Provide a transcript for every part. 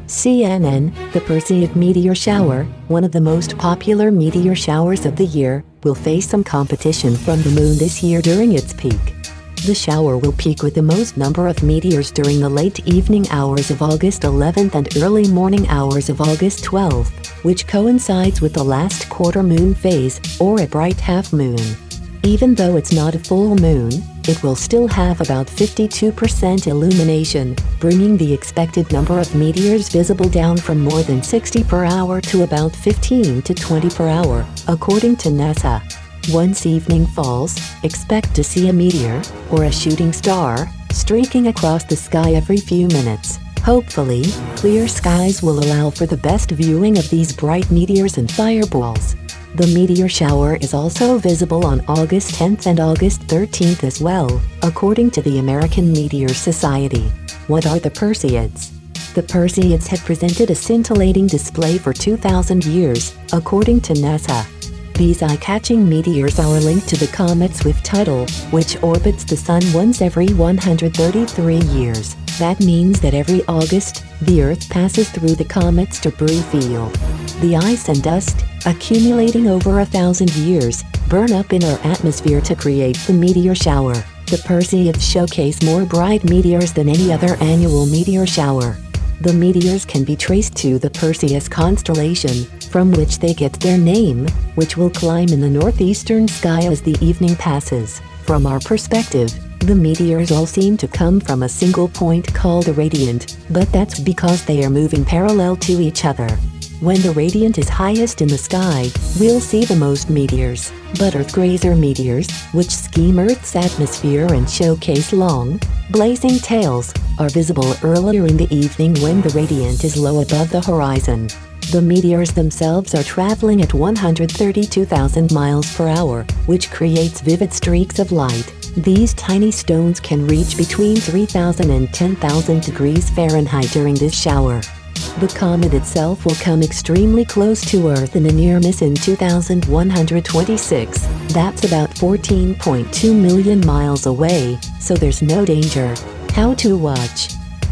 CNN, the Perseid meteor shower, one of the most popular meteor showers of the year, will face some competition from the moon this year during its peak. The shower will peak with the most number of meteors during the late evening hours of August 11th and early morning hours of August 12th, which coincides with the last quarter moon phase, or a bright half moon. Even though it's not a full moon, it will still have about 52% illumination, bringing the expected number of meteors visible down from more than 60 per hour to about 15 to 20 per hour, according to NASA. Once evening falls, expect to see a meteor, or a shooting star, streaking across the sky every few minutes. Hopefully, clear skies will allow for the best viewing of these bright meteors and fireballs. The meteor shower is also visible on August 10th and August 13th as well, according to the American Meteor Society. What are the Perseids? The Perseids have presented a scintillating display for 2,000 years, according to NASA. These eye-catching meteors are linked to the comet Swift-Tuttle, which orbits the Sun once every 133 years. That means that every August, the Earth passes through the comet's debris field. The ice and dust, accumulating over 1,000 years, burn up in our atmosphere to create the meteor shower. The Perseids showcase more bright meteors than any other annual meteor shower. The meteors can be traced to the Perseus constellation, from which they get their name, which will climb in the northeastern sky as the evening passes. From our perspective, the meteors all seem to come from a single point called a radiant, but that's because they are moving parallel to each other. When the radiant is highest in the sky, we'll see the most meteors, but Earth-grazer meteors, which skim Earth's atmosphere and showcase long, blazing tails, are visible earlier in the evening when the radiant is low above the horizon. The meteors themselves are traveling at 132,000 miles per hour, which creates vivid streaks of light. These tiny stones can reach between 3,000 and 10,000 degrees Fahrenheit during this shower. The comet itself will come extremely close to Earth in a near miss in 2126. That's about 14.2 million miles away, so there's no danger. How to watch?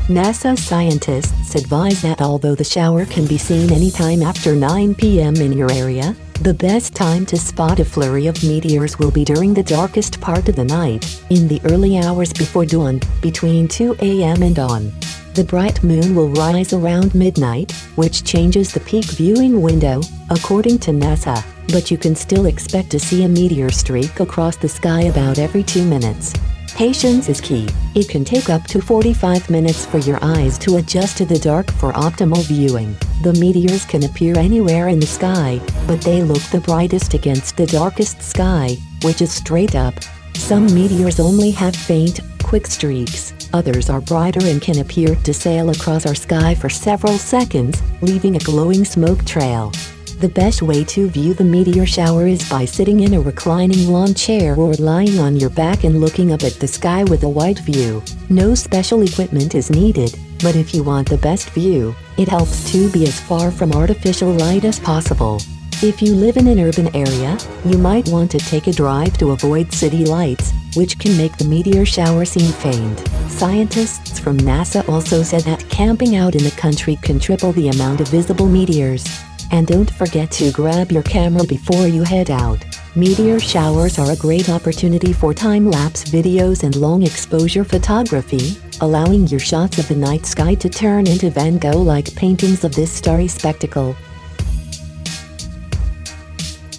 NASA scientists advise that although the shower can be seen anytime after 9 p.m. in your area, the best time to spot a flurry of meteors will be during the darkest part of the night, in the early hours before dawn, between 2 a.m. and dawn. The bright moon will rise around midnight, which changes the peak viewing window, according to NASA, but you can still expect to see a meteor streak across the sky about every 2 minutes. Patience is key. It can take up to 45 minutes for your eyes to adjust to the dark for optimal viewing. The meteors can appear anywhere in the sky, but they look the brightest against the darkest sky, which is straight up. Some meteors only have faint, quick streaks. Others are brighter and can appear to sail across our sky for several seconds, leaving a glowing smoke trail. The best way to view the meteor shower is by sitting in a reclining lawn chair or lying on your back and looking up at the sky with a wide view. No special equipment is needed, but if you want the best view, it helps to be as far from artificial light as possible. If you live in an urban area, you might want to take a drive to avoid city lights, which can make the meteor shower seem faint. Scientists from NASA also said that camping out in the country can triple the amount of visible meteors. And don't forget to grab your camera before you head out. Meteor showers are a great opportunity for time-lapse videos and long-exposure photography, allowing your shots of the night sky to turn into Van Gogh-like paintings of this starry spectacle.